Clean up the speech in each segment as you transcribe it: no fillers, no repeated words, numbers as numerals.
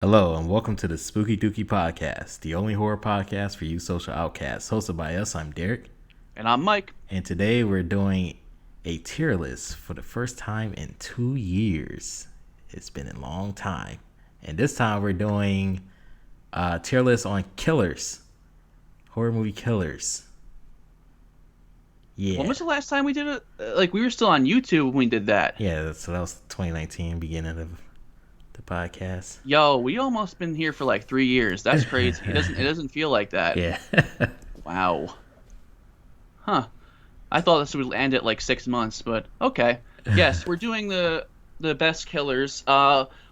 Hello and welcome to the Spooky Dookie Podcast, the only horror podcast for you social outcasts. Hosted by us, I'm Derek. And I'm Mike. And today we're doing a tier list for the first time in 2 years. It's been a long time. And this time we're doing a tier list on killers. Horror movie killers. Yeah. When was the last time we did it? We were still on YouTube when we did that. Yeah, so that was 2019, beginning of the podcast. Yo, we almost been here for like 3 years. That's crazy. It doesn't feel like that. Yeah. Wow. Huh. I thought this would end at like 6 months, but okay. Yes, we're doing the best killers.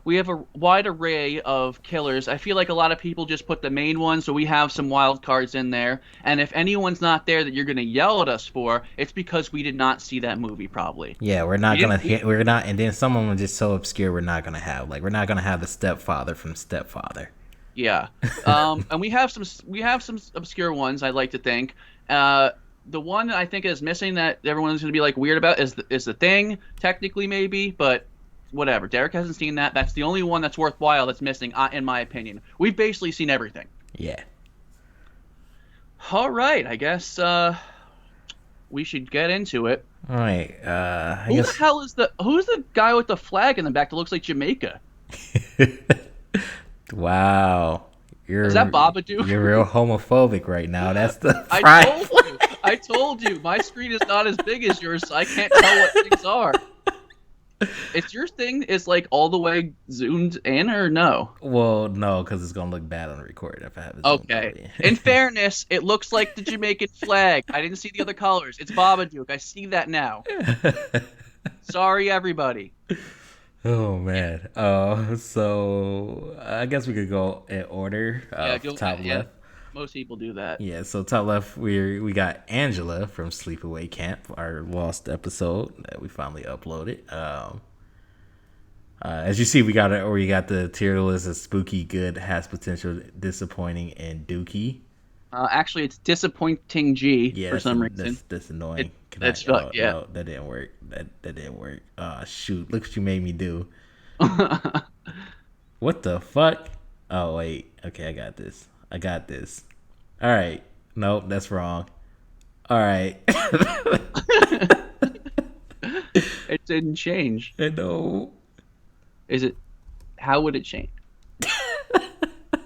We have a wide array of killers. I feel like a lot of people just put the main ones, so we have some wild cards in there. And if anyone's not there that you're gonna yell at us for, it's because we did not see that movie probably. Yeah, we're not gonna hit. We're not, and then some of them are just so obscure. We're not gonna have the stepfather from Stepfather. Yeah, and we have some obscure ones. I'd like to think. The one I think is missing that everyone's gonna be like weird about is the Thing. Technically, maybe, but whatever. Derek hasn't seen that. That's the only one that's worthwhile that's missing, in my opinion. We've basically seen everything. Yeah. All right, I guess we should get into it. All right. The hell is who's the guy with the flag in the back that looks like Jamaica? Wow. Is that Babadook? You're real homophobic right now. That's the I told you. My screen is not as big as yours, so I can't tell what things are. Is your thing like all the way zoomed in or no? Well, no, because it's gonna look bad on the recording if I have it. Okay. In fairness, it looks like the Jamaican flag. I didn't see the other colors. It's Babadook. I see that now. Sorry, everybody. Oh man. So I guess we could go in order. Top left. Most people do that. Yeah. So top left, we got Angela from Sleepaway Camp, our lost episode that we finally uploaded. As you see, we got the tier list of spooky, good, has potential, disappointing, and dookie. Actually, it's disappointing G for some reason. That's annoying. No, that didn't work. That didn't work. Shoot! Look what you made me do. What the fuck? Oh wait. Okay, I got this. All right. Nope, that's wrong. All right. It didn't change. I know. Is it? How would it change?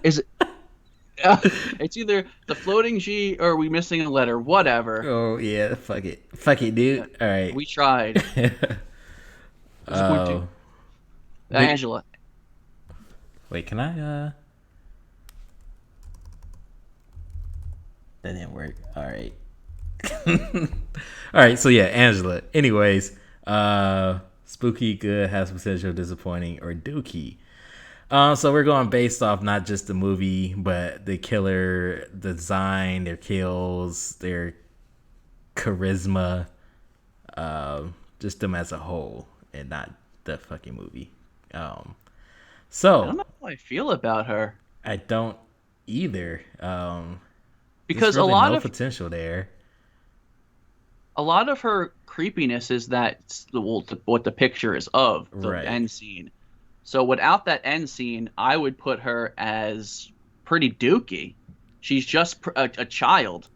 Is it? It's either the floating G or are we missing a letter? Whatever. Oh yeah, fuck it, dude. All right, we tried. Angela. Wait, can I? That didn't work. All right. All right. So yeah, Angela. Anyways, spooky, good, has potential, disappointing, or dookie. So we're going based off not just the movie, but the killer, the design, their kills, their charisma, just them as a whole, and not the fucking movie. So I don't know how I feel about her. I don't either. Because really a lot of potential there. A lot of her creepiness is what the picture is of the right. End scene. So without that end scene, I would put her as pretty dookie. She's just a child.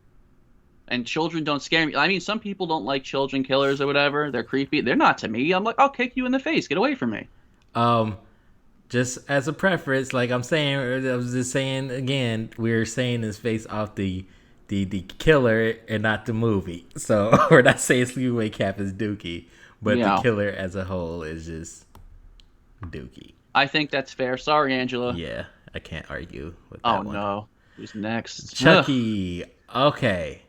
And children don't scare me. I mean, some people don't like children killers or whatever. They're creepy. They're not to me. I'm like, I'll kick you in the face. Get away from me. Just as a preference, like I was just saying again, we're saying this based off the killer and not the movie. So we're not saying Sleepaway Camp is dookie, but the killer as a whole is just dookie. I think that's fair. Sorry, Angela. Yeah, I can't argue with that one. Oh no. Who's next? Chucky. Okay.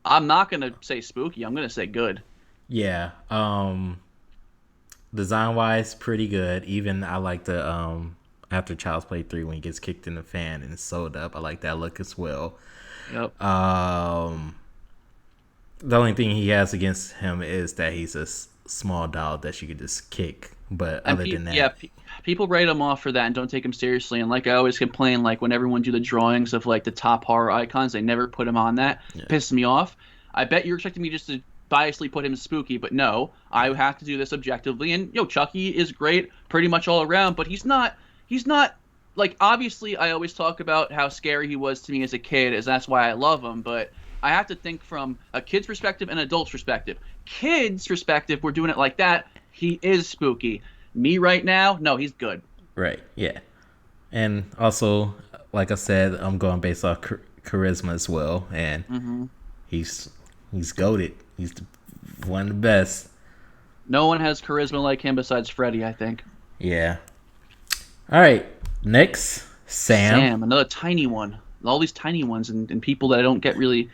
I'm not gonna say spooky. I'm gonna say good. Yeah. Design wise, pretty good. Even I like the after Child's Play 3 when he gets kicked in the fan and sewed up. I like that look as well. Yep. The only thing he has against him is that he's a small doll that you could just kick. But other than that, yeah, people write him off for that and don't take him seriously. And like I always complain, like when everyone do the drawings of like the top horror icons, they never put him on that. Yeah. Pisses me off. I bet you're expecting me just to biasly put him spooky, but no, I have to do this objectively. And Chucky is great pretty much all around, but he's not like obviously I always talk about how scary he was to me as a kid, as that's why I love him, but I have to think from a kid's perspective and an adult's perspective. Kids' perspective, we're doing it like that. He is spooky. Me right now, no, he's good. Right. Yeah. And also, like I said, I'm going based off charisma as well, and he's goated. He's one of the best. No one has charisma like him besides Freddy, I think. Yeah. All right. Next, Sam. Another tiny one. All these tiny ones and people that I don't get really.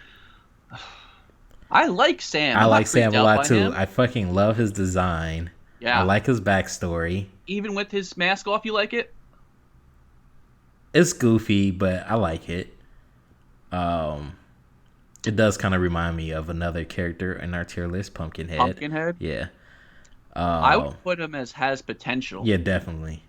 I like Sam. I like Sam a lot too. Him. I fucking love his design. Yeah. I like his backstory. Even with his mask off, you like it? It's goofy, but I like it. It does kind of remind me of another character in our tier list, Pumpkinhead. Pumpkinhead? Yeah. I would put him as has potential. Yeah, definitely.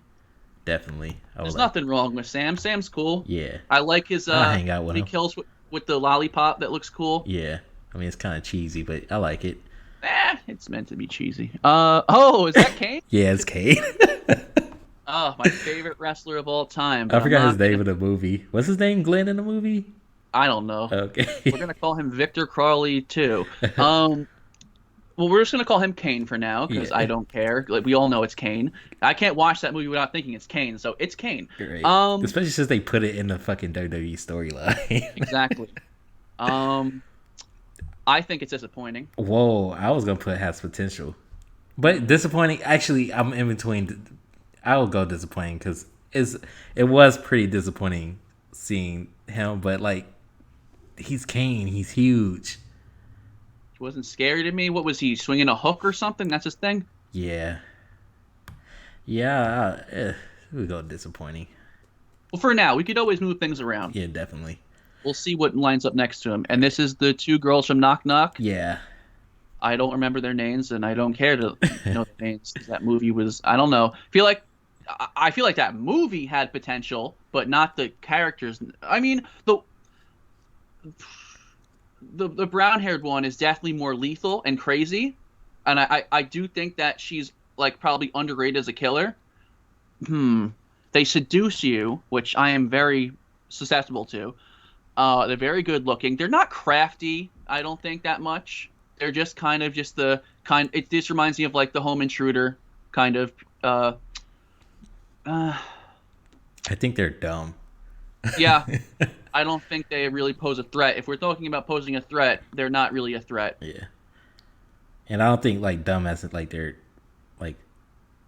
There's nothing wrong with Sam. Sam's cool. Yeah. I like his I hang out with he him. kills with the lollipop. That looks cool. Yeah. I mean, it's kind of cheesy, but I like it. It's meant to be cheesy. Is that Kane? Yeah, it's Kane. Oh, my favorite wrestler of all time. I forgot his name in the movie. What's his name, Glenn, in the movie? I don't know. Okay. We're going to call him Victor Crowley, too. Well, we're just going to call him Kane for now, because I don't care. Like, we all know it's Kane. I can't watch that movie without thinking it's Kane, so it's Kane. Right. Especially since they put it in the fucking WWE storyline. Exactly. I think it's disappointing. Whoa, I was going to put has potential. But disappointing, actually, I'm in between. I will go disappointing, because it was pretty disappointing seeing him, but, like, he's Kane. He's huge. He wasn't scary to me. What was he, swinging a hook or something? That's his thing? Yeah. We go disappointing. Well, for now, we could always move things around. Yeah, definitely. We'll see what lines up next to him. And this is the two girls from Knock Knock. Yeah. I don't remember their names, and I don't care to know the names. That movie was, I don't know. I feel like that movie had potential, but not the characters. I mean, the brown-haired one is definitely more lethal and crazy, and I do think that she's like probably underrated as a killer. They seduce you, which I am very susceptible to. They're very good looking. They're not crafty, I don't think, that much. They're just kind of just the kind. It just reminds me of like the Home Intruder kind of. I think they're dumb. Yeah, I don't think they really pose a threat. If we're talking about posing a threat, they're not really a threat. Yeah, and I don't think like dumb as like they're like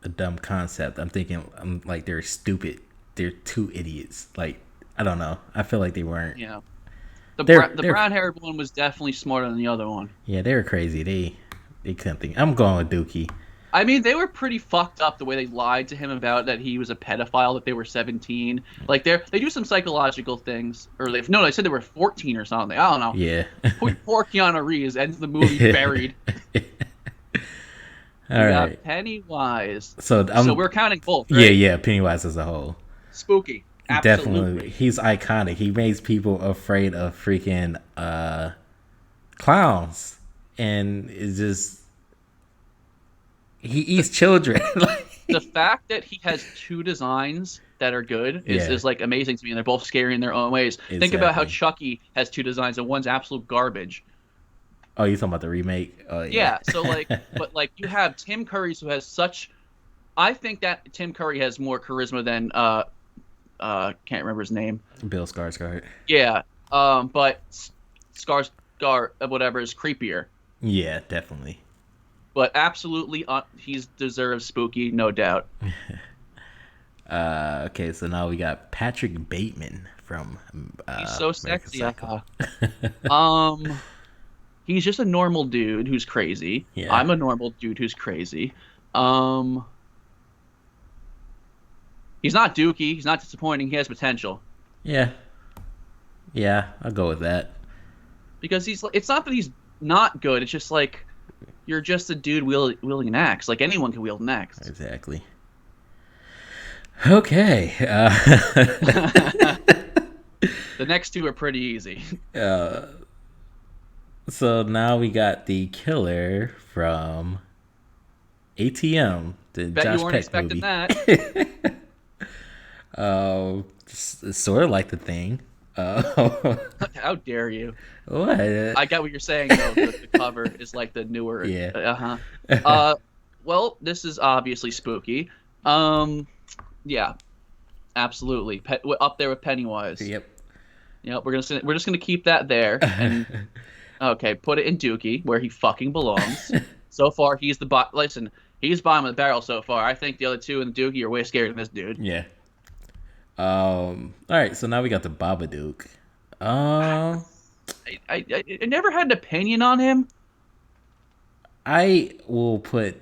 a dumb concept. I'm thinking like they're stupid. They're two idiots. Like I don't know. I feel like they weren't. Yeah, the brown-haired one was definitely smarter than the other one. Yeah, they were crazy. They couldn't think. I'm going with Dookie. I mean, they were pretty fucked up the way they lied to him about that he was a pedophile, that they were 17. Like, they do some psychological things. Or they said they were 14 or something. I don't know. Yeah. Poor Keanu Reeves ends the movie buried. All right. Pennywise. So we're counting both, right? Yeah, Pennywise as a whole. Spooky. Absolutely. Definitely. He's iconic. He makes people afraid of freaking clowns. And it's just... He eats children. The fact that he has two designs that are good is like amazing to me, and they're both scary in their own ways. Exactly. Think about how Chucky has two designs and one's absolute garbage. Oh, you're talking about the remake? Oh, yeah. So but you have Tim Curry, who has such. I think that Tim Curry has more charisma than can't remember his name. Bill Skarsgård. Yeah. But Skarsgård, whatever, is creepier. Yeah, definitely. But absolutely, he deserves spooky, no doubt. Okay, so now we got Patrick Bateman from. He's so sexy. He's just a normal dude who's crazy. Yeah. I'm a normal dude who's crazy. He's not Dookie. He's not disappointing. He has potential. Yeah, I'll go with that. Because it's not that he's not good. It's just like. You're just a dude wielding an axe. Like, anyone can wield an axe. Exactly. Okay. The next two are pretty easy. So now we got the killer from ATM, the Bet Josh you weren't Peck expecting movie. that. It's sort of like the Thing. Uh, How dare you? what? I get what you're saying though. The cover is like the newer. Yeah. Uh-huh. Uh, well, this is obviously spooky. Yeah, absolutely. Up there with Pennywise. Yep. Yeah, we're just gonna keep that there. And okay, put it in Dookie where he fucking belongs. So far, he's the listen. He's bottom of the barrel so far. I think the other two in the Dookie are way scarier than this dude. Yeah. All right. So now we got the Babadook. Um. I never had an opinion on him. I will put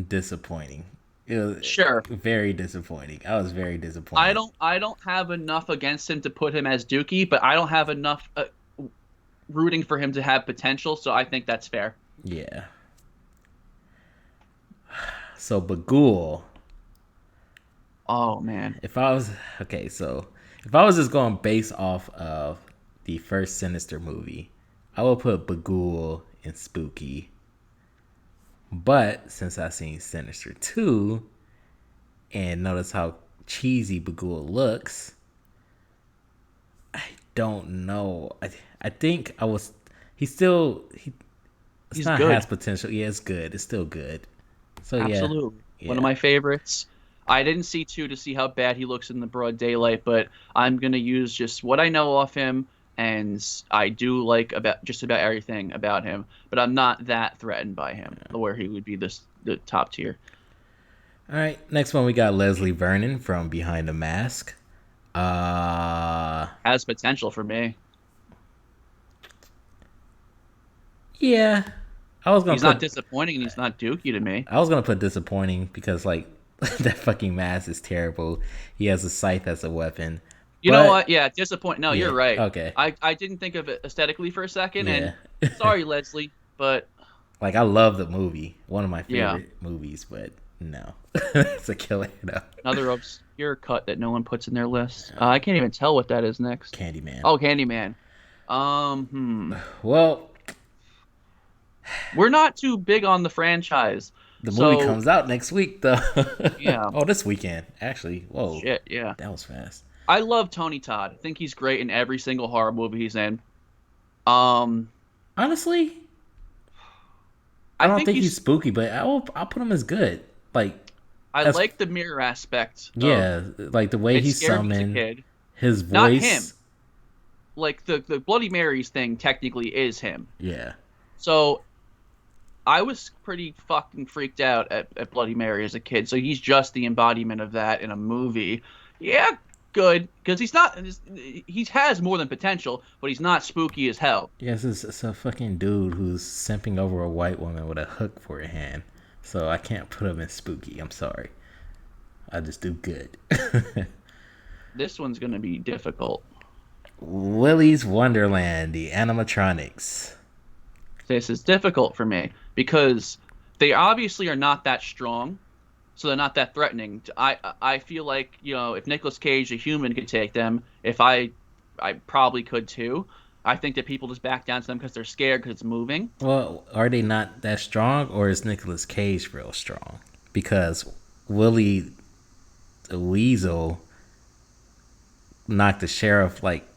disappointing. It was Sure. very disappointing. I was very disappointed. I don't have enough against him to put him as Dookie, but I don't have enough rooting for him to have potential, so I think that's fair. Yeah. So Bagul. Oh man. If I was if I was just going based off of the first Sinister movie, I would put Bagul in Spooky. But since I've seen Sinister 2 and notice how cheesy Bagul looks, I don't know. I think I was he's not good. has potential. Yeah, it's good. It's still good. So Absolutely. yeah. One of my favorites. I didn't see 2 to see how bad he looks in the broad daylight, but I'm going to use just what I know of him, and I do like about just about everything about him, but I'm not that threatened by him, where he would be the top tier. All right, next one we got Leslie Vernon from Behind the Mask. Has potential for me. Yeah. He's not disappointing and he's not Dookie to me. I was gonna put disappointing because like that fucking mask is terrible. He has a scythe as a weapon. You know what? Yeah, disappointing. No, you're right. Okay. I didn't think of it aesthetically for a second, Yeah. and sorry, Leslie, but like I love the movie, one of my favorite movies, but no, it's a killer though. Another obscure cut that no one puts in their list. I can't even tell what that is next. Candyman. Oh, Candyman. Well, we're not too big on the franchise. The movie comes out next week, though. Yeah. Oh, this weekend, actually. Whoa. Shit, yeah. That was fast. I love Tony Todd. I think he's great in every single horror movie he's in. Honestly, I don't think he's spooky, but I'll put him as good. Like, I like the mirror aspect. Yeah, like the way he's summoned. His voice. Not him. Like the Bloody Marys thing technically is him. Yeah. So I was pretty fucking freaked out at Bloody Mary as a kid. So he's just the embodiment of that in a movie. Yeah, good, because he has more than potential, but he's not spooky as hell. Yes, it's a fucking dude who's simping over a white woman with a hook for a hand. So I can't put him in spooky. I'm sorry. I just do good. This one's gonna be difficult. Willy's Wonderland, the animatronics. This is difficult for me because they obviously are not that strong, so they're not that threatening. I feel like, you know, if Nicolas Cage, a human, could take them, if I probably could too. I think that people just back down to them because they're scared because it's moving. Well, are they not that strong, or is Nicolas Cage real strong? Because Willy the Weasel knocked the sheriff, like,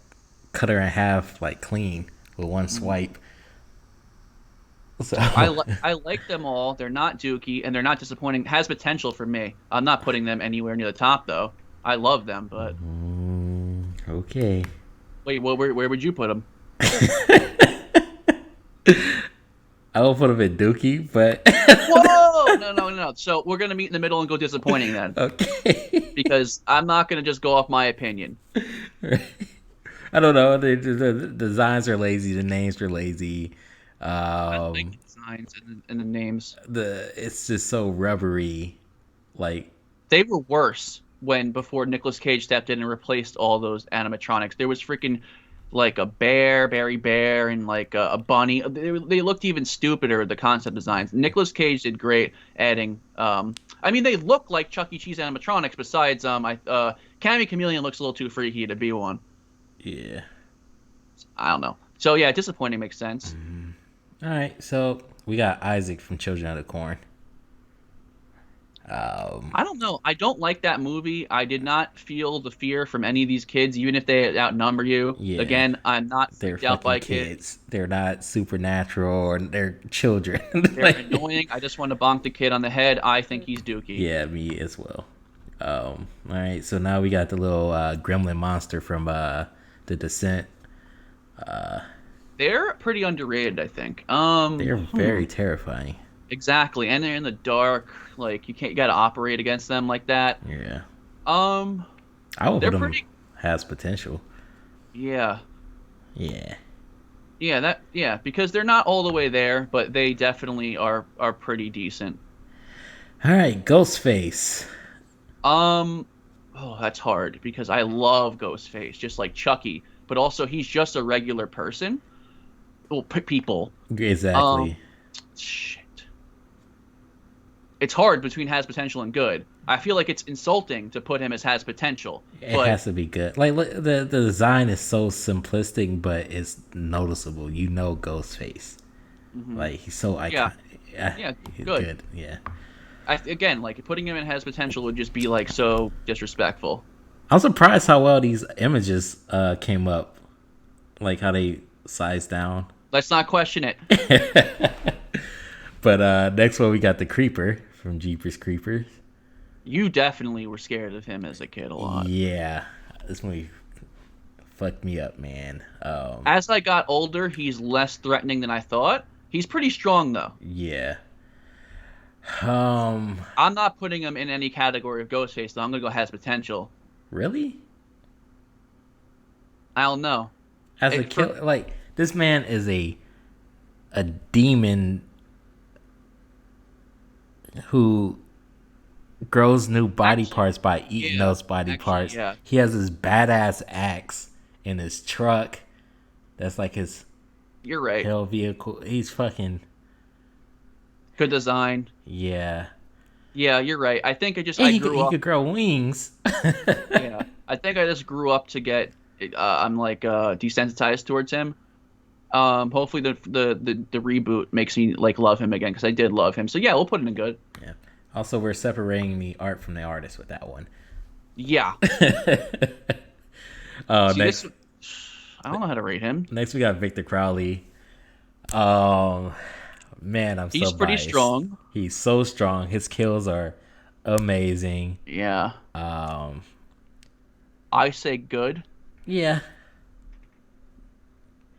cut her in half, like, clean with one swipe. So I like them all. They're not Dookie, and they're not disappointing. Has potential for me. I'm not putting them anywhere near the top, though. I love them, but... Okay. Wait, where would you put them? I will put him in Dookie, but... Whoa! No. So we're going to meet in the middle and go disappointing then. Okay. Because I'm not going to just go off my opinion. I don't know. The designs are lazy. The names are lazy. I like the designs and the names. It's just so rubbery. Like, they were worse before Nicolas Cage stepped in and replaced all those animatronics. There was freaking like a Barry Bear, and like a bunny. They looked even stupider, the concept designs. Nicolas Cage did great adding. I mean, they look like Chuck E. Cheese animatronics. Besides, Cammy Chameleon looks a little too freaky to be one. Yeah. I don't know. So yeah, disappointing makes sense. All right, so we got Isaac from Children of the Corn. Um, I don't know. I don't like that movie. I did not feel the fear from any of these kids, even if they outnumber you. yeah, Again, I'm not they're freaked out fucking by kids. kids. They're not supernatural or they're children. They're Like, annoying. I just want to bonk the kid on the head. I think he's Dookie. yeah, me as well. All right, so now we got the little Gremlin monster from the Descent. They're pretty underrated, I think. They're very terrifying. Exactly. And they're in the dark. Like you got to operate against them like that. Yeah, Um, I would put they're them pretty. has potential. Yeah. Yeah. Yeah, because they're not all the way there, but they definitely are pretty decent. All right, Ghostface. Um, oh, that's hard because I love Ghostface, just like Chucky, but also he's just a regular person. Well, people. Um, Exactly. shit. It's hard between has potential and good. I feel like it's insulting to put him as has potential, It but has to be good. Like look, the design is so simplistic, but it's noticeable. You know, Ghostface. mhm. Like he's so Yeah, iconic. Yeah, yeah, he's good. good. Yeah. Again, like putting him in has potential would just be like so disrespectful. I'm surprised how well these images came up. Like how they sized down. Let's not question it. But next one we got the Creeper from Jeepers Creepers. You definitely were scared of him as a kid a lot. Yeah, this movie fucked me up, man. As I got older, he's less threatening than I thought. He's pretty strong though. Yeah. Um, I'm not putting him in any category of Ghostface though. I'm gonna go has potential. really? I don't know. As a For, killer, like this man is a demon who grows new body parts by eating yeah, those body parts. yeah, He has this badass axe in his truck. That's like his you're right. hell vehicle. He's fucking Good design. yeah. Yeah, you're right. I think And I he grew up. could grow wings. Yeah, I think I just grew up to get. I'm like desensitized towards him. Hopefully the reboot makes me like love him again because I did love him. So yeah, we'll put him in good. Yeah. Also, we're separating the art from the artist with that one. Yeah. See, Next, I don't know how to rate him. next we got Victor Crowley. Um, man, I'm He's so pretty biased. strong. He's so strong. His kills are amazing. Yeah. Um, I say good yeah,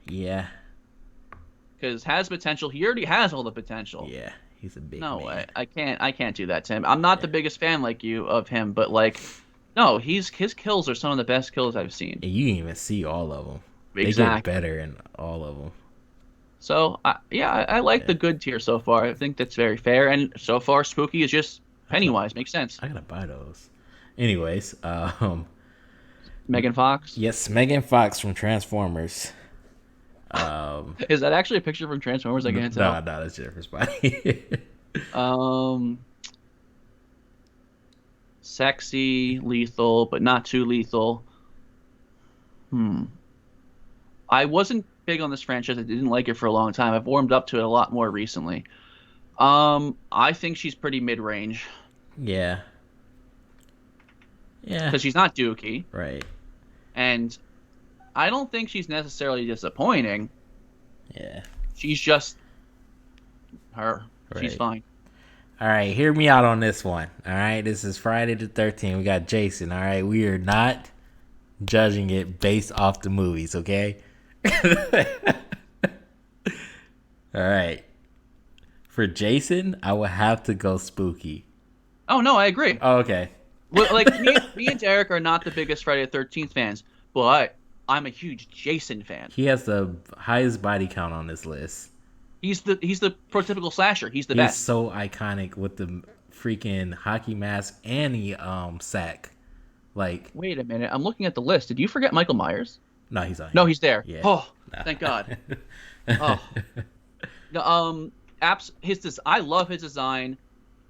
yeah, because has potential. He already has all the potential. yeah. He's a big No man. way. I can't do that to him. I'm not the biggest fan like you of him, but like, no, his kills are some of the best kills I've seen. And you can even see all of them. They get Exactly. better in all of them. So I like the good tier so far. I think that's very fair. And so far, Spooky is just Pennywise. Makes sense. I gotta buy those. Anyways, Megan Fox. yes, Megan Fox from Transformers. Is that actually a picture from Transformers? I can't tell. No, that's Jennifer's body. Um, Sexy, lethal, but not too lethal. I wasn't big on this franchise. I didn't like it for a long time. I've warmed up to it a lot more recently. I think she's pretty mid-range Yeah. Yeah. because she's not Dookie, Right. and I don't think she's necessarily disappointing. Yeah. She's just her. She's Right. fine. All right, hear me out on this one. All right, this is Friday the 13th. We got Jason. All right, we are not judging it based off the movies, okay? All right. For Jason, I would have to go Spooky. Oh no, I agree. Oh, okay. Well, like me and Derek are not the biggest Friday the 13th fans, but I'm a huge Jason fan. He has the highest body count on this list. He's the prototypical slasher. He's the He's best. so iconic with the freaking hockey mask and the sack. Like, Wait a minute. I'm looking at the list. Did you forget Michael Myers? no, he's on. No, he's there. Yeah. Oh, Nah. thank God. Oh. I love his design.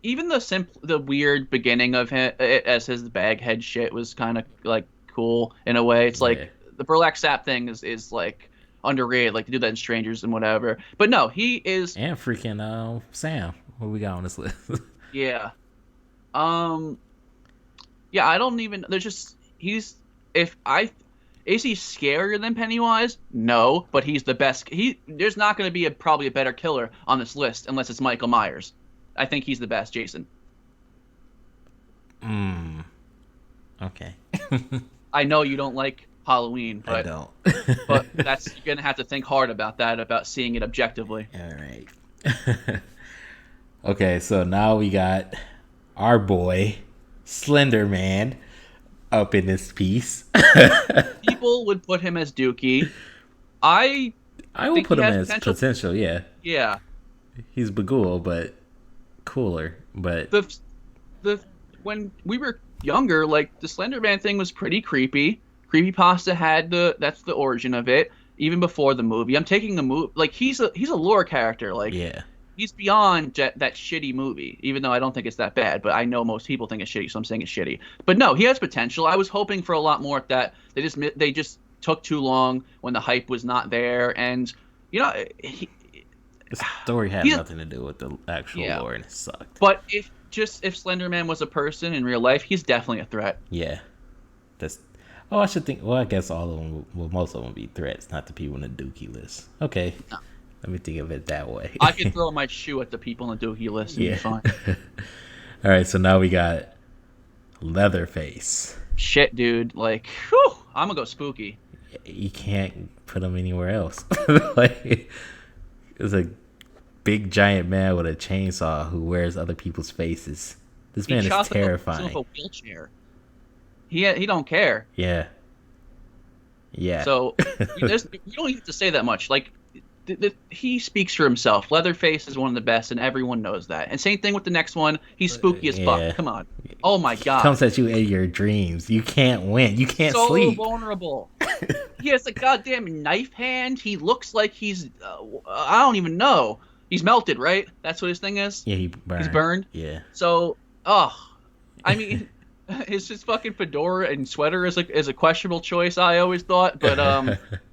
Even the weird beginning of him as his baghead shit was kind of like cool in a way. It's like Yeah. the burlap sap thing is like underrated. Like to do that in Strangers and whatever. But no, he is. And freaking Sam. What we got on this list? Yeah. Um, yeah, I don't even. There's just he's if I is he scarier than Pennywise? No, but he's the best. There's not going to be probably a better killer on this list unless it's Michael Myers. I think he's the best, Jason. Okay. I know you don't like Halloween, I but don't. but that's you're gonna have to think hard about that, about seeing it objectively. All right. Okay, so now we got our boy Slenderman up in this piece. People would put him as Dookie. I I will think put he him has as potential. Yeah, Yeah, he's Bagul, but cooler. But the when we were younger, like the Slender Man thing was pretty creepy. Creepypasta had that's the origin of it, even before the movie. I'm taking the movie like he's a lore character. Like yeah, he's beyond that shitty movie, even though I don't think it's that bad. But I know most people think it's shitty, so I'm saying it's shitty. But no, he has potential. I was hoping for a lot more at that. They just took too long when the hype was not there, and you know, the story had he's nothing to do with the actual yeah. lore, and it sucked. But if Slenderman was a person in real life, he's definitely a threat. Yeah, that's. Oh, I should think. Well, I guess all of them. Well, most of them would be threats, not the people in the Dookie list. Okay, No. let me think of it that way. I could throw my shoe at the people on the Dookie list and be fine. All right, so now we got Leatherface. Shit, dude. Like, whew, I'm gonna go spooky. You can't put him anywhere else. Like, it's a big giant man with a chainsaw who wears other people's faces. This man is terrifying. He chops up a wheelchair. He don't care. Yeah. Yeah. So you don't have to say that much. Like he speaks for himself. Leatherface is one of the best, and everyone knows that. And same thing with the next one. He's spooky as fuck. Come on. Oh my god. Comes at you in your dreams. You can't win. You can't sleep. So vulnerable. He has a goddamn knife hand. He looks like he's I don't even know. He's melted, right? That's what his thing is. Yeah, he's burned. Yeah. So, I mean, his fucking fedora and sweater is a questionable choice. I always thought, but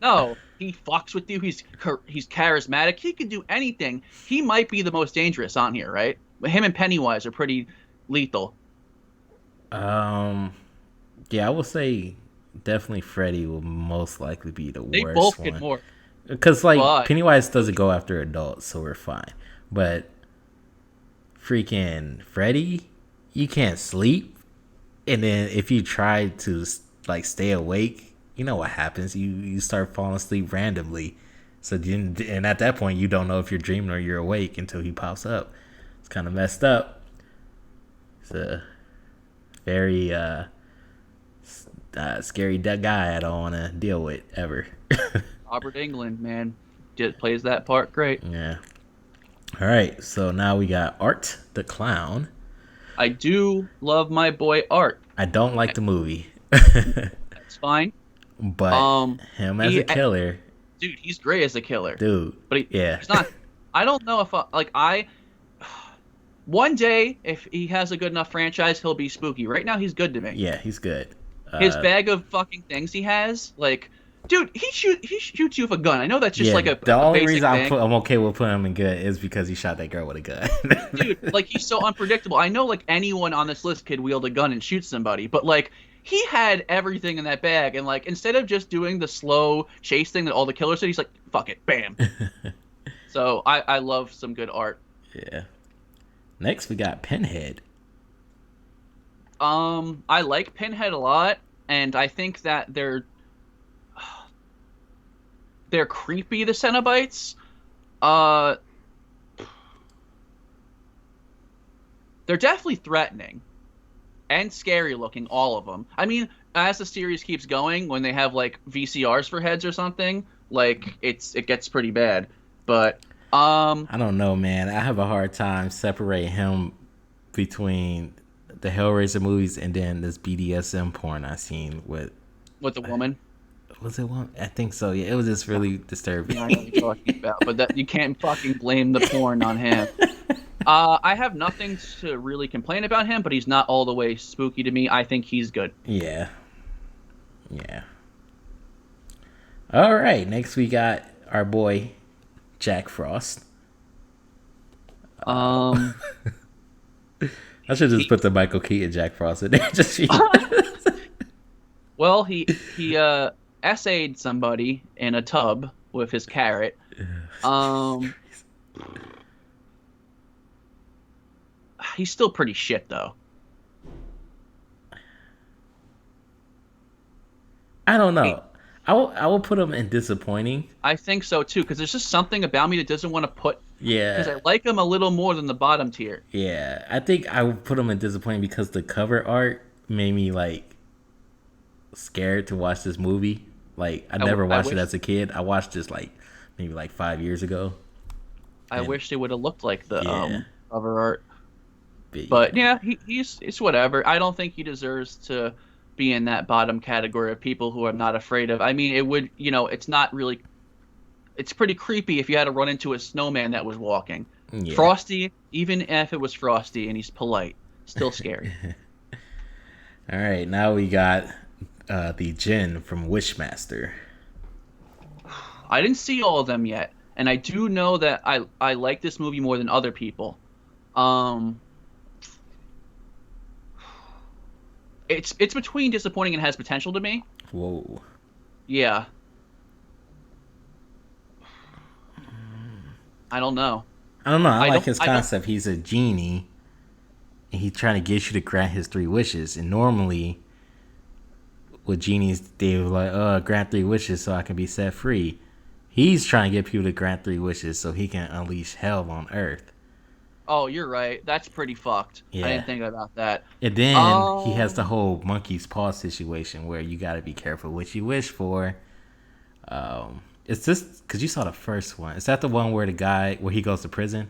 no, he fucks with you. He's charismatic. He can do anything. He might be the most dangerous on here, right? But him and Pennywise are pretty lethal. Yeah, I will say definitely Freddy will most likely be the worst one. They both get more. Because, like, Pennywise doesn't go after adults, so we're fine. But freaking Freddy, you can't sleep. And then if you try to, like, stay awake, you know what happens. You start falling asleep randomly. So then, and at that point, you don't know if you're dreaming or you're awake until he pops up. It's kind of messed up. It's a very scary guy I don't want to deal with ever. Robert Englund, man, just plays that part great. Yeah. All right, so now we got Art the Clown. I do love my boy Art. I don't like the movie. That's fine. But him as a killer. Dude, he's great as a killer. Dude. But he's not. I don't know if one day, if he has a good enough franchise, he'll be spooky. Right now, he's good to me. Yeah, he's good. His bag of fucking things he has, like, dude, he shoots you with a gun. I know that's just like the only reason I'm okay with putting him in good is because he shot that girl with a gun. Dude, like, he's so unpredictable. I know, like, anyone on this list could wield a gun and shoot somebody, but, like, he had everything in that bag, and, like, instead of just doing the slow chase thing that all the killers did, he's like, fuck it, bam. So I love some good Art. Yeah. Next, we got Pinhead. I like Pinhead a lot, and I think that they're creepy, the Cenobites. They're definitely threatening and scary looking, all of them. I mean, as the series keeps going, when they have like VCRs for heads or something, like it gets pretty bad. But I don't know, man. I have a hard time separating him between the Hellraiser movies and then this BDSM porn I seen with the woman. Was it one? I think so. Yeah, it was just really disturbing. I know what you're talking about, but that you can't fucking blame the porn on him. I have nothing to really complain about him, but he's not all the way spooky to me. I think he's good. Yeah. Yeah. All right. Next, we got our boy Jack Frost. I should just He put the Michael Keaton Jack Frost in there. Just well, he essayed somebody in a tub with his carrot. Um, he's still pretty shit though. I don't He, know. I will put him in disappointing. I think so too, because there's just something about me that doesn't want to put. Because Yeah, I like him a little more than the bottom tier. yeah. I think I would put him in disappointing because the cover art made me like scared to watch this movie. Like I never I watched it wish as a kid. I watched this like maybe like 5 years ago. I And wish they would have looked like the yeah, cover art. but But yeah, yeah, he's it's whatever. I don't think he deserves to be in that bottom category of people who are not afraid of. I mean, it would, it's not really. It's pretty creepy if you had to run into a snowman that was walking. yeah. Frosty, even if it was Frosty and he's polite, still scary. All right, now we got the Jinn from Wishmaster. I didn't see all of them yet, and I do know that I like this movie more than other people. Um, it's between disappointing and has potential to me. Whoa. Yeah, I don't know. I don't know. I like don't. his I don't. concept. He's a genie, and he's trying to get you to grant his 3 wishes. And normally, with genies, they were like, grant 3 wishes so I can be set free. He's trying to get people to grant 3 wishes so he can unleash hell on Earth. Oh, you're right. That's pretty fucked. I Yeah. didn't think about that. And then he has the Um, whole monkey's paw situation where you got to be careful what you wish for. It's this because you saw the first one. Is that the one where the guy where he goes to prison?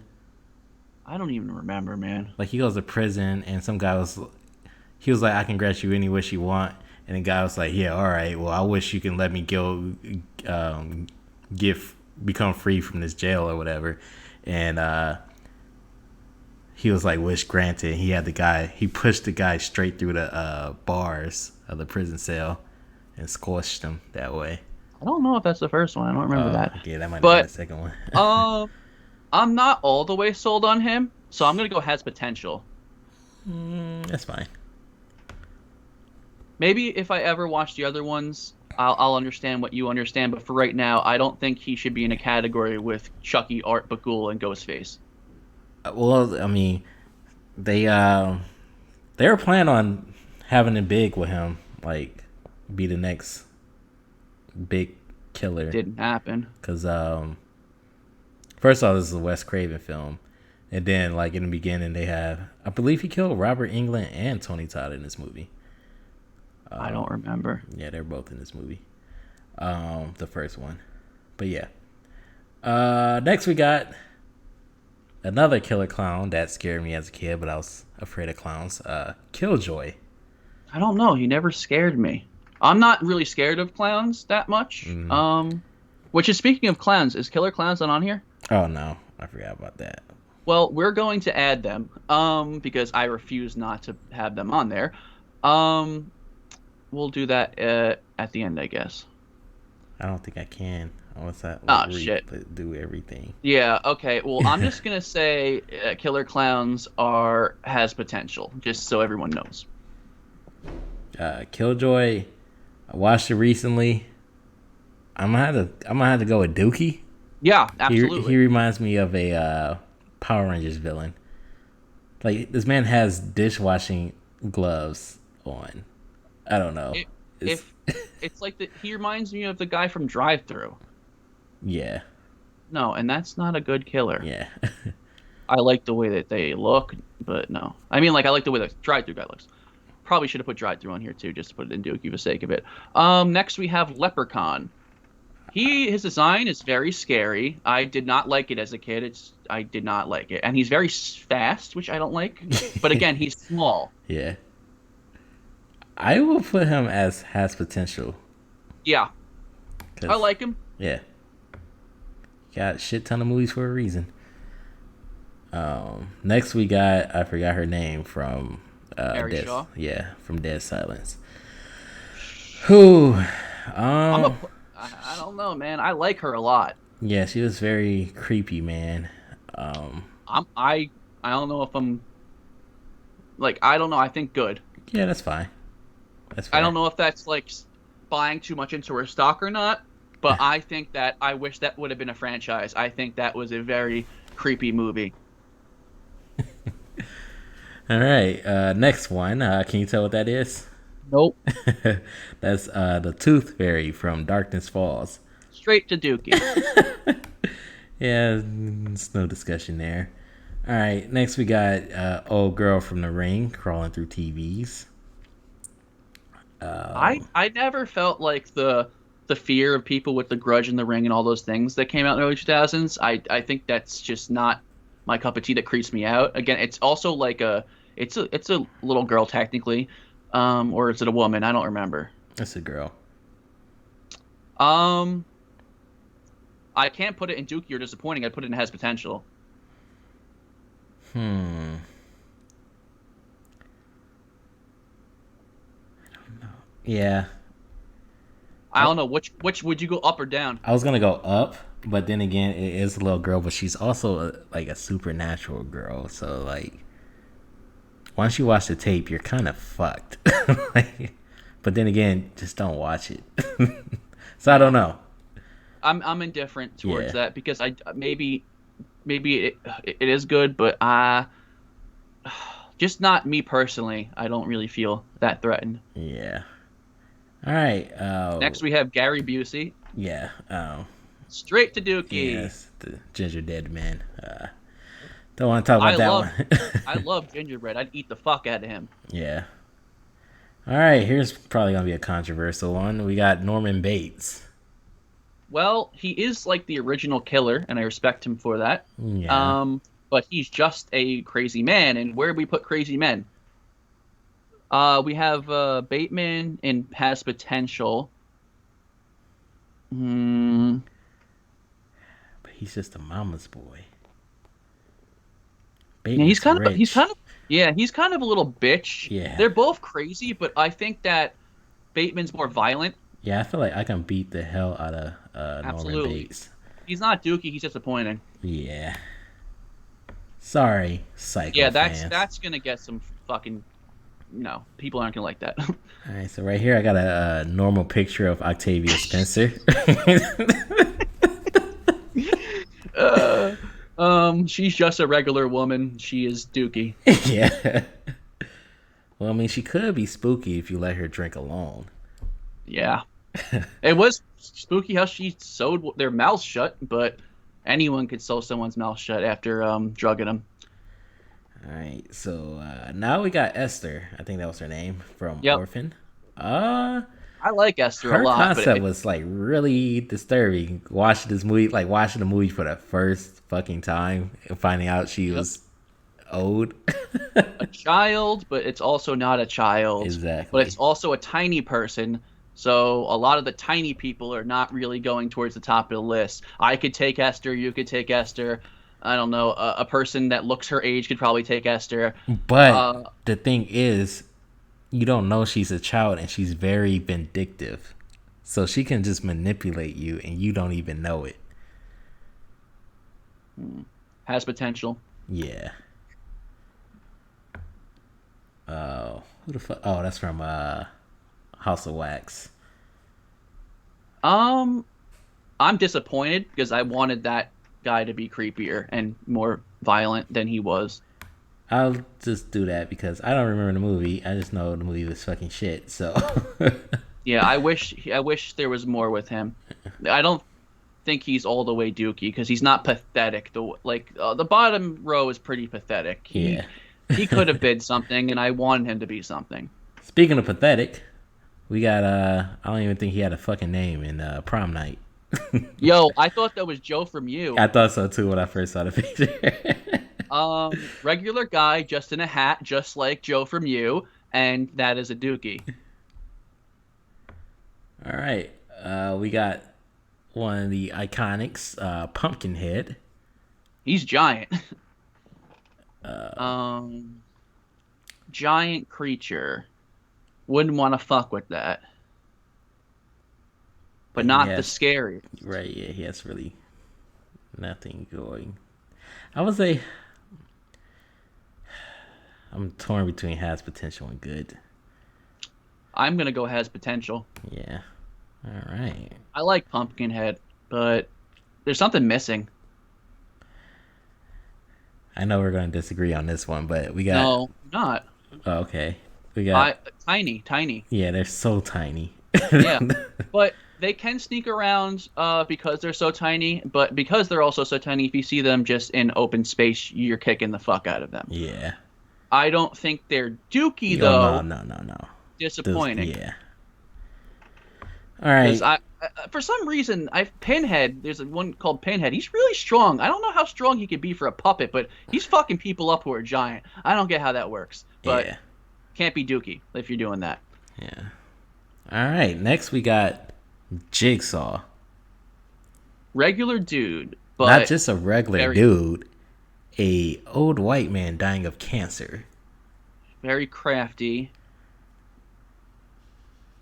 I don't even remember, man. Like he goes to prison and some guy was like, I can grant you any wish you want. And the guy was like, yeah, all right. Well, I wish you can let me go, become free from this jail or whatever. And he was like, wish granted. He pushed the guy straight through the bars of the prison cell and squashed him that way. I don't know if that's the first one. I don't remember that. Yeah, that might have been the But second one. I'm not all the way sold on him, so I'm gonna go has potential. That's fine. Maybe if I ever watch the other ones, I'll understand what you understand. But for right now, I don't think he should be in a category with Chucky, Art Bagul, and Ghostface. Well, I mean, they were planning on having it big with him, like be the next big killer. Didn't happen. Because first off, this is a Wes Craven film, and then like in the beginning they have, I believe he killed Robert Englund and Tony Todd in this movie. I don't remember. Yeah, they're both in this movie. The first one, but yeah. Next we got another killer clown that scared me as a kid, but I was afraid of clowns. Killjoy. I don't know. He never scared me. I'm not really scared of clowns that much. Which is, speaking of clowns, is Killer Clowns not on here? Oh no, I forgot about that. Well, we're going to add them because I refuse not to have them on there. We'll do that at the end, I guess. I don't think I can. What's that? Oh, shit. Do everything. Yeah, okay. Well, I'm just going to say Killer Clowns has potential, just so everyone knows. Killjoy, I watched it recently. I'm gonna have to go with Dookie. Yeah, absolutely. He reminds me of a Power Rangers villain. Like this man has dishwashing gloves on. I don't know. It's like he reminds me of the guy from Drive Thru. Yeah. No, and that's not a good killer. Yeah. I like the way that they look, but no. I mean, like, I like the way the Drive Thru guy looks. Probably should have put Drive Thru on here too, just to put it in Dookie for the sake of it. Next we have Leprechaun. His design is very scary. I did not like it as a kid. I did not like it, and he's very fast, which I don't like. But again, he's small. Yeah. I will put him as has potential. Yeah, I like him. Yeah. Got a shit ton of movies for a reason. Next we got, I forgot her name from Mary Shaw. Yeah, from Dead Silence. Who? I don't know, man. I like her a lot. Yeah, she was very creepy, man. I don't know if I'm Like, I don't know. I think good. Yeah, that's fine. That's I don't fair. know if that's like buying too much into her stock or not, but I think that I wish that would have been a franchise. I think that was a very creepy movie. All right. Next one. Can you tell what that is? Nope. That's the Tooth Fairy from Darkness Falls. Straight to Dookie. Yeah, it's no discussion there. All right. Next, we got Old Girl from the Ring crawling through TVs. I never felt like the fear of people with the Grudge and the Ring and all those things that came out in the early 2000s. I think that's just not my cup of tea. That creeps me out. Again, it's also like it's a little girl technically, or is it a woman? I don't remember. That's a girl. Um, I can't put it in Dookie or disappointing. I put it in has potential. Hmm. Yeah, I don't know which would you go up or down? I was gonna go up, but then again, it is a little girl, but she's also like a supernatural girl. So like, once you watch the tape, you're kind of fucked. Like, but then again, just don't watch it. So I don't know. I'm indifferent towards Yeah, that because I maybe it is good, but just not me personally. I don't really feel that threatened. yeah. All right. Next, we have Gary Busey, Yeah. straight to Dookie. Yes, the ginger dead man. Don't want to talk I about that love one. I love gingerbread. I'd eat the fuck out of him. Yeah. All right. Here's probably gonna be a controversial one. We got Norman Bates. Well, he is like the original killer, and I respect him for that. Yeah. But he's just a crazy man, and where do we put crazy men? We have Bateman in Has Potential. Hmm. But he's just a mama's boy. Yeah, Bateman's rich. he's kind of a little bitch. Yeah. They're both crazy, but I think that Bateman's more violent. Yeah, I feel like I can beat the hell out of Norman Absolutely. Bates. He's not Dookie, he's disappointing. Yeah. Sorry, Psycho Yeah, fans. that's gonna get some fucking no, people aren't gonna like that. All right, so right here I got a normal picture of Octavia Spencer. uh, she's just a regular woman. She is Dookie. Yeah. Well, I mean, she could be spooky if you let her drink alone. Yeah. It was spooky how she sewed their mouths shut, but anyone could sew someone's mouth shut after drugging them. All right, so now we got Esther. I think that was her name from Yep. Orphan. Uh, I like Esther a Her lot, but concept was like really disturbing. Watching this movie, like watching the movie for the first fucking time and finding out she yep. was old. A child, but it's also not a child. But Exactly. it's also a tiny person. So a lot of the tiny people are not really going towards the top of the list. I could take Esther. You could take Esther. I don't know. A person that looks her age could probably take Esther. But Uh, the thing is, you don't know she's a child and she's very vindictive. So she can just manipulate you and you don't even know it. has potential. Yeah. Who the fuck? Oh, that's from House of Wax. Um, I'm disappointed because I wanted that guy to be creepier and more violent than he was. I'll just do that because I don't remember the movie. I just know the movie was fucking shit. So Yeah, I wish there was more with him. I don't think he's all the way Dookie because he's not pathetic. The bottom row is pretty pathetic. He yeah. he could have been something, and I wanted him to be something. Speaking of pathetic, we got I don't even think he had a fucking name in Prom Night. Yo, I thought that was Joe from You. I thought so too when I first saw the picture. Regular guy, just in a hat, just like Joe from You, and that is a Dookie. All right, we got one of the iconics, Pumpkinhead. He's giant. Um, giant creature. Wouldn't want to fuck with that, but And he not the has scary. right, yeah, he has really nothing going. I would say I'm torn between has potential and good. I'm gonna go has potential. Yeah. All right. I like Pumpkinhead, but there's something missing. I know we're going to disagree on this one, but we got. No, not. Oh, okay. We got. Tiny. Yeah, they're so tiny. Yeah, but they can sneak around because they're so tiny. But because they're also so tiny, if you see them just in open space, you're kicking the fuck out of them. Yeah. I don't think they're dookie Oh, though. no. Disappointing. Yeah. All right. I for some reason, Pinhead. There's one called Pinhead. He's really strong. I don't know how strong he could be for a puppet, but he's fucking people up who are giant. I don't get how that works. But Yeah. can't be dookie if you're doing that. Yeah. All right. Next, we got Jigsaw. Regular dude, but not just a regular dude. A old white man dying of cancer. Very crafty.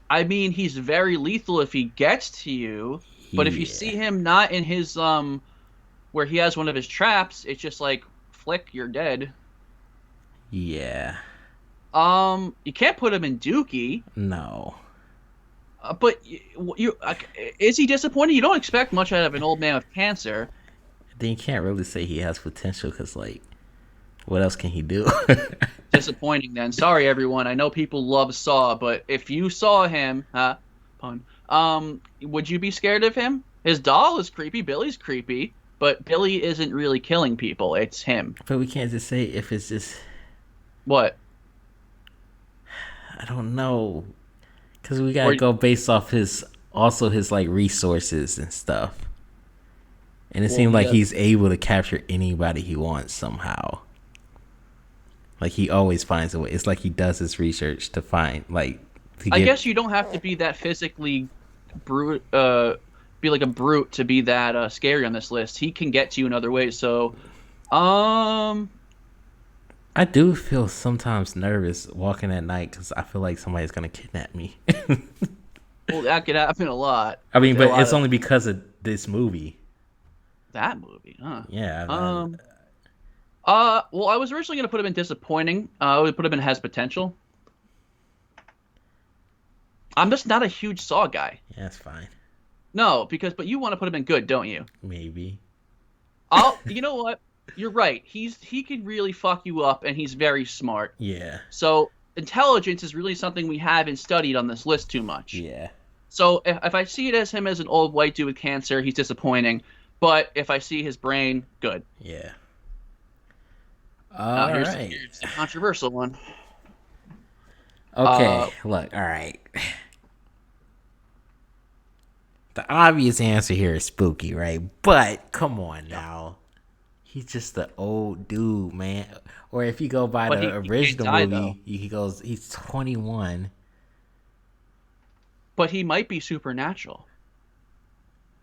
I mean, he's very lethal if he gets to you. But if you see him not in his where he has one of his traps, it's just like flick, you're dead. Yeah. You can't put him in Dookie. No. But is he disappointing? You don't expect much out of an old man with cancer. Then you can't really say he has potential because, like, what else can he do? Disappointing then. Sorry, everyone. I know people love Saw, but if you saw him, pun, would you be scared of him? His doll is creepy. Billy's creepy, but Billy isn't really killing people. It's him. But we can't just say if it's just... What? I don't know. Because we got to go based off his like resources and stuff. And it seemed like he's able to capture anybody he wants somehow. Like, he always finds a way. It's like he does his research to find, like... I guess you don't have to be that physically brute, be like a brute to be that scary on this list. He can get to you in other ways, so... I do feel sometimes nervous walking at night because I feel like somebody's going to kidnap me. Well, that could happen a lot. I mean, but it's only because of this movie. That movie, huh? Yeah. Well, I was originally going to put him in disappointing. I would put him in has potential. I'm just not a huge Saw guy. Yeah, that's fine. No, but you want to put him in good, don't you? Maybe. You know what? You're right. He can really fuck you up, and he's very smart. Yeah. So intelligence is really something we haven't studied on this list too much. Yeah. So if I see it as him as an old white dude with cancer, he's disappointing. But if I see his brain, good. Yeah. Here's a controversial one. Okay, look, all right. The obvious answer here is Spooky, right? But come on now. He's just the old dude, man. Or if you go by the original movie, he's 21. But he might be supernatural.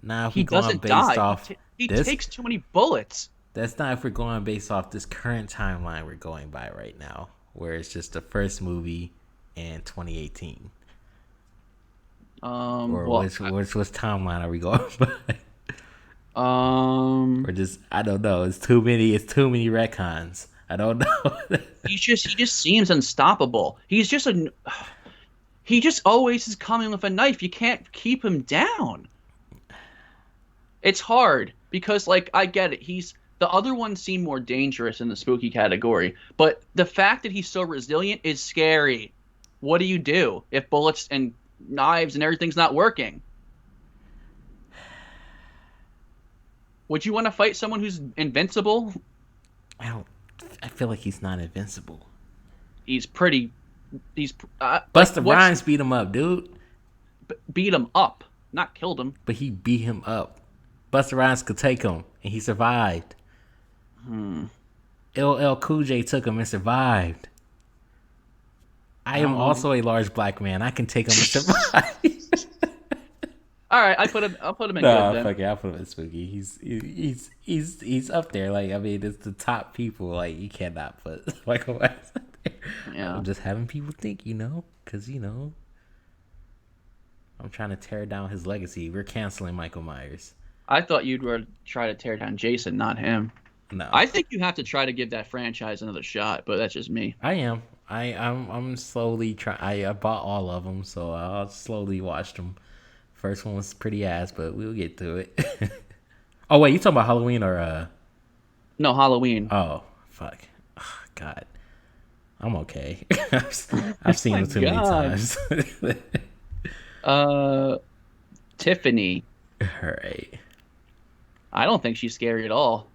Nah, if he doesn't die. He takes too many bullets. That's not if we're going based off this current timeline we're going by right now, where it's just the first movie in 2018. Which timeline are we going by? Or just I don't know. It's too many retcons. I don't know. he just seems unstoppable. He just always is coming with a knife. You can't keep him down. It's hard because, like, I get it. The other ones seem more dangerous in the spooky category, but the fact that he's so resilient is scary. What do you do if bullets and knives and everything's not working? Would you want to fight someone who's invincible? I feel like he's not invincible. Busta Rhymes beat him up, dude. Beat him up, not killed him. But he beat him up. Busta Rhymes could take him, and he survived. LL Cool J took him and survived. I am also a large black man. I can take him and survive. All right, I'll put him in good then. Fuck it, I'll put him in spooky. He's up there. Like, I mean, it's the top people. Like, you cannot put Michael Myers up there. Yeah. I'm just having people think, because I'm trying to tear down his legacy. We're canceling Michael Myers. I thought you'd try to tear down Jason, not him. No, I think you have to try to give that franchise another shot, but that's just me. I am. I'm slowly trying. I bought all of them, so I'll slowly watch them. First one was pretty ass, but we'll get to it. Oh wait, you talking about Halloween or No, Halloween. Oh fuck, oh, God, I'm okay. I've seen My it too many God. times. Tiffany. All right. I don't think she's scary at all.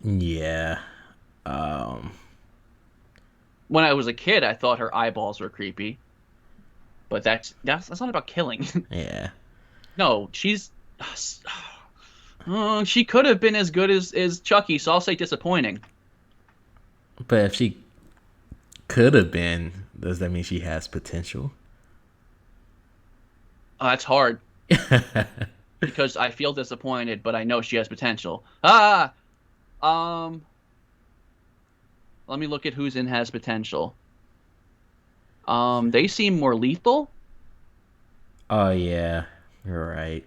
Yeah. Um. When I was a kid, I thought her eyeballs were creepy, but that's not about killing. Yeah. No, she's. She could have been as good as Chucky, so I'll say disappointing. But if she could have been, does that mean she has potential? That's hard because I feel disappointed, but I know she has potential. Um, let me look at who's in has potential. They seem more lethal. Oh yeah, you're right.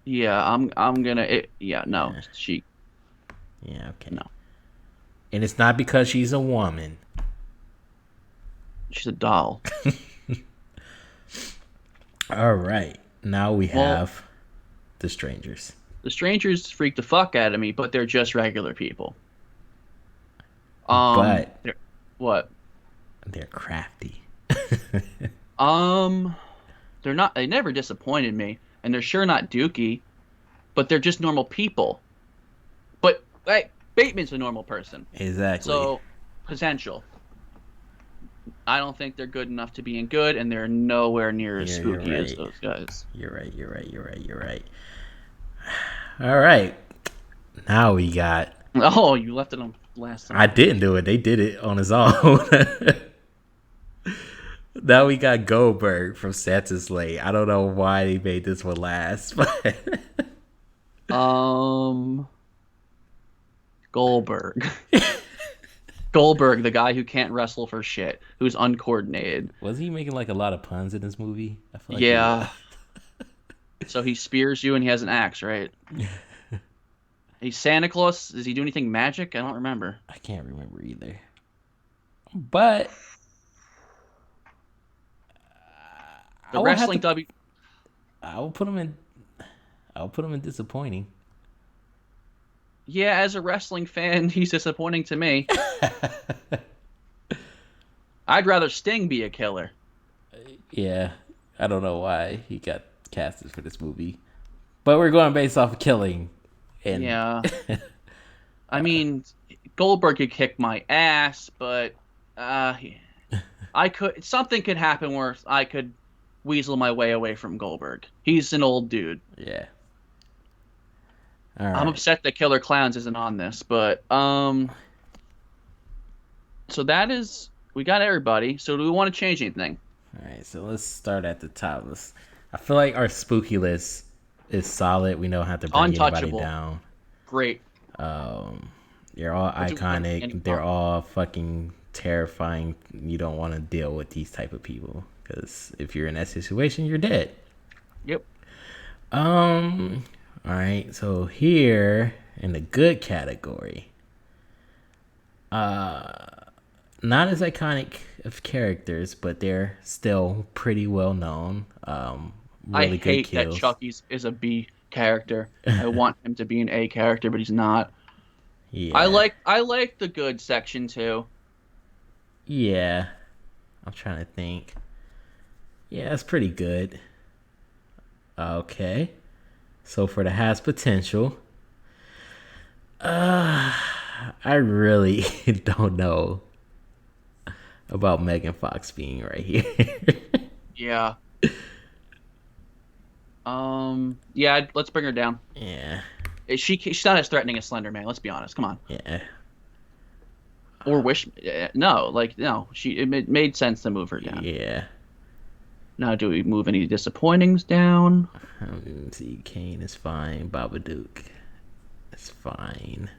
Yeah, I'm gonna. Yeah, no, Yeah. she Yeah. Okay. no, And it's not because she's a woman. she's a doll. All right. Now we Well, have the strangers. the strangers freak the fuck out of me, but they're just regular people. But They're, what? they're crafty. Um, they're not. They never disappointed me, and they're sure not Dookie, but they're just normal people. But hey, Bateman's a normal person, Exactly. so potential. I don't think they're good enough to being good, and they're nowhere near as You're spooky as right. those guys. You're right. You're right. You're right. You're right. All right. Now we got. Oh, you left it on last time. I didn't do it. They did it on his own. Now we got Goldberg from Santa Sleigh. I don't know why they made this one last, but Goldberg. Goldberg, the guy who can't wrestle for shit, who's uncoordinated. was he making like a lot of puns in this movie? I feel like Yeah. So he spears you and he has an axe, right? He's Santa Claus. Does he do anything magic? I don't remember. I can't remember either. But The I would have wrestling to- W. I will put him in. I'll put him in disappointing. Yeah, as a wrestling fan, he's disappointing to me. I'd rather Sting be a killer. Yeah, I don't know why he got casted for this movie, but we're going based off of killing. And Yeah. I mean, Goldberg could kick my ass, but I could. Something could happen where I could weasel my way away from Goldberg. He's an old dude. yeah. All right. I'm upset that Killer Clowns isn't on this, but so that is we got everybody. So do we want to change anything? All right, so let's start at the top. I feel like our spooky list is solid. We don't have to bring anybody Untouchable. down. Great. They're all What do we want any iconic. They're more? all fucking terrifying. You don't want to deal with these type of people because if you're in that situation, you're dead. Yep. All right, so here in the good category, not as iconic of characters, but they're still pretty well known. I Really good hate that kills. Chucky's is a B character. I want him to be an A character, but he's not. Yeah, I like the good section too. Yeah, I'm trying to think. Yeah, it's pretty good. Okay, so for the has potential, I really don't know about Megan Fox being right here. Yeah. Yeah, let's bring her down. Yeah, She's not as threatening as Slenderman. Let's be honest. Come on. yeah. Or no. It made sense to move her down. Yeah. Now, do we move any disappointings down? See, Kane is fine. Babadook is fine.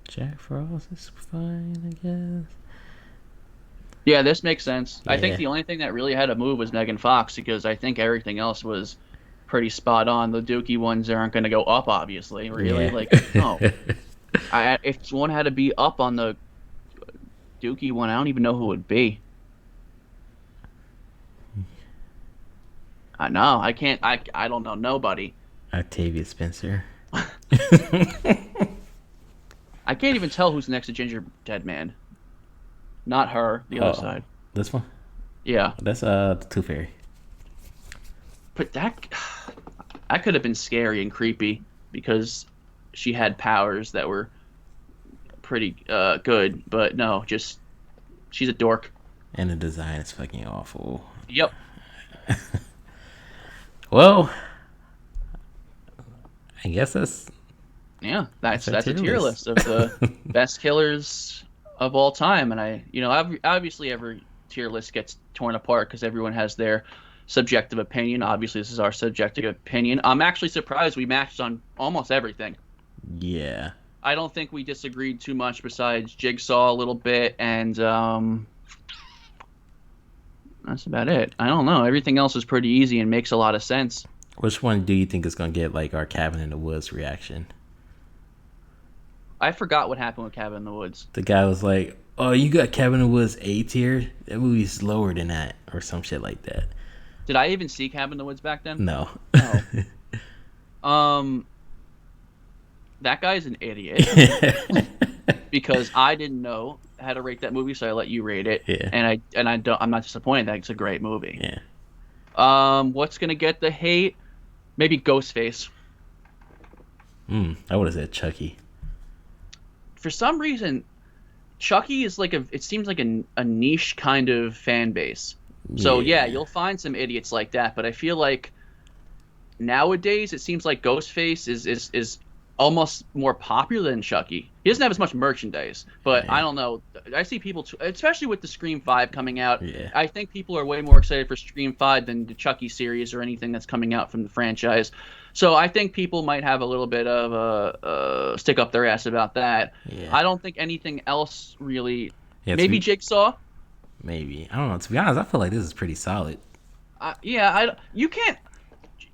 Jack Frost is fine, I guess. Yeah, this makes sense. I think Yeah. the only thing that really had to move was Megan Fox because I think everything else was pretty spot on. The Dookie ones aren't going to go up, obviously. Really, Yeah. like no. If one had to be up on the Dookie one, I don't even know who it would be. I know. I can't. I don't know nobody. Octavia Spencer. I can't even tell who's next to Ginger Dead Man. Not her. The other side. This one? Yeah. That's the Tooth Fairy. But that could have been scary and creepy because she had powers that were pretty good. But no, just she's a dork. And the design is fucking awful. Yep. Well, I guess that's that's a tier list of the best killers of all time. And obviously every tier list gets torn apart because everyone has their subjective opinion. Obviously, this is our subjective opinion. I'm actually surprised we matched on almost everything. Yeah. I don't think we disagreed too much besides Jigsaw a little bit, and that's about it. I don't know. Everything else is pretty easy and makes a lot of sense. Which one do you think is going to get like our Cabin in the Woods reaction? I forgot what happened with Cabin in the Woods. The guy was like, "Oh, you got Cabin in the Woods A tier? That movie's lower than that," or some shit like that. Did I even see Cabin in the Woods back then? No. Oh. That guy's an idiot. Because I didn't know how to rate that movie, so I let you rate it. Yeah. I'm not disappointed that it's a great movie. Yeah. What's gonna get the hate? Maybe Ghostface. I would have said Chucky. For some reason, Chucky is it seems like a niche kind of fan base. So yeah, you'll find some idiots like that, but I feel like nowadays it seems like Ghostface is almost more popular than Chucky. He doesn't have as much merchandise, but I don't know. I see people, especially with the Scream 5 coming out, I think people are way more excited for Scream 5 than the Chucky series or anything that's coming out from the franchise. So I think people might have a little bit of a stick up their ass about that. Yeah. I don't think anything else really. Yeah, maybe Jigsaw. Maybe. I don't know. To be honest, I feel like this is pretty solid. You can't.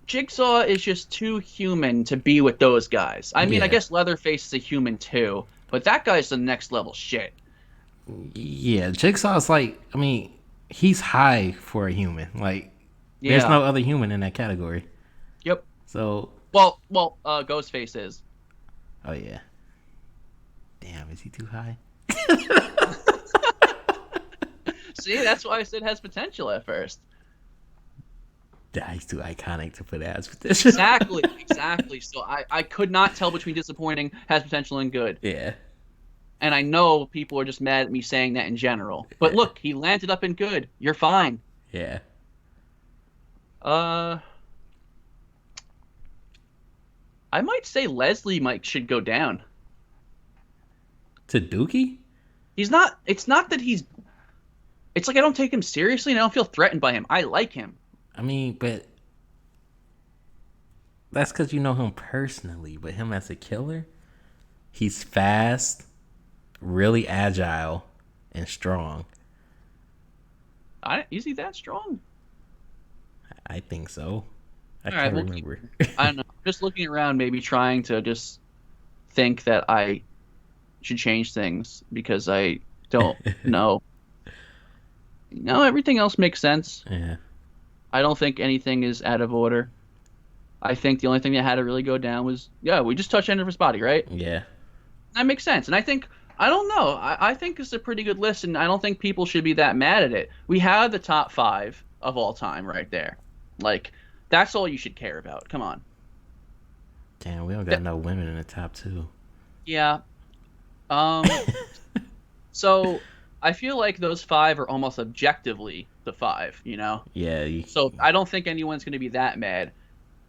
Jigsaw is just too human to be with those guys. I mean, I guess Leatherface is a human too, but that guy's the next level shit. Yeah, Jigsaw's like, I mean, he's high for a human. Like, there's no other human in that category. Yep. So. Well, Ghostface is. Oh yeah. Damn, is he too high? See, that's why I said has potential at first. He's too iconic to put as potential. Exactly. So I could not tell between disappointing, has potential, and good. Yeah. And I know people are just mad at me saying that in general. But look, he landed up in good. You're fine. Yeah. I might say Leslie should go down. To Dookie? He's not. It's not that he's. It's like I don't take him seriously and I don't feel threatened by him. I like him. I mean, but that's because you know him personally. But him as a killer, he's fast, really agile, and strong. Is he that strong? I think so. I can't remember. I don't know. Just looking around, maybe trying to just think that I should change things because I don't know. No, everything else makes sense. Yeah. I don't think anything is out of order. I think the only thing that had to really go down was, we just touched Jennifer's body, right? Yeah. That makes sense. And I don't know. I think it's a pretty good list, and I don't think people should be that mad at it. We have the top 5 of all time right there. Like, that's all you should care about. Come on. Damn, we don't got no women in the top 2. Yeah. So I feel like those 5 are almost objectively the 5, you know? Yeah. So I don't think anyone's going to be that mad.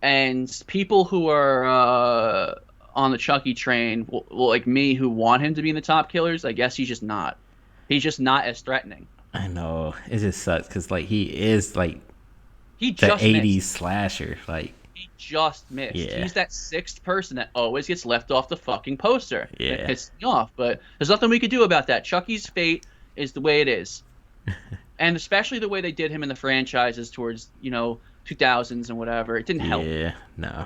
And people who are on the Chucky train, like me, who want him to be in the top killers, I guess he's just not. He's just not as threatening. I know. It just sucks because, like, he is, like, the 80s slasher. Like, he just missed. Yeah. He's that 6th person that always gets left off the fucking poster. Yeah. It pisses me off, but there's nothing we could do about that. Chucky's fate is the way it is. And especially the way they did him in the franchises towards, 2000s and whatever. It didn't help. Yeah, no.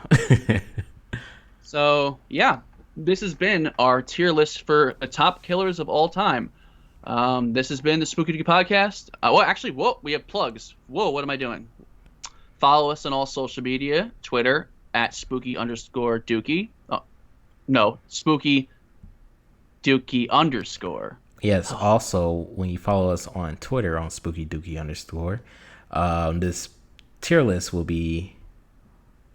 So, yeah, this has been our tier list for the top killers of all time. This has been the Spooky Dookie Podcast. We have plugs. Whoa, what am I doing? Follow us on all social media, Twitter, at spooky_dookie. Oh, no, spooky dookie _. Yes, also, when you follow us on Twitter on spooky dookie _, this tier list will be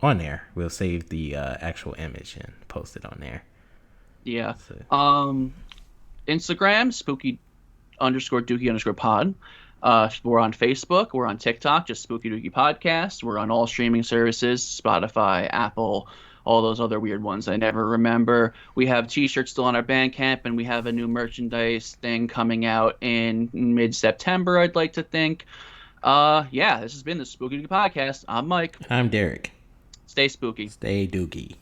on there. We'll save the actual image and post it on there. Yeah. So. Instagram, spooky_dookie_pod. We're on Facebook. We're on TikTok, just Spooky Dookie Podcast. We're on all streaming services, Spotify, Apple, all those other weird ones I never remember. We have t-shirts still on our Bandcamp, and we have a new merchandise thing coming out in mid-September, I'd like to think. This has been the Spooky Dookie Podcast. I'm Mike. I'm Derek. Stay spooky. Stay dookie.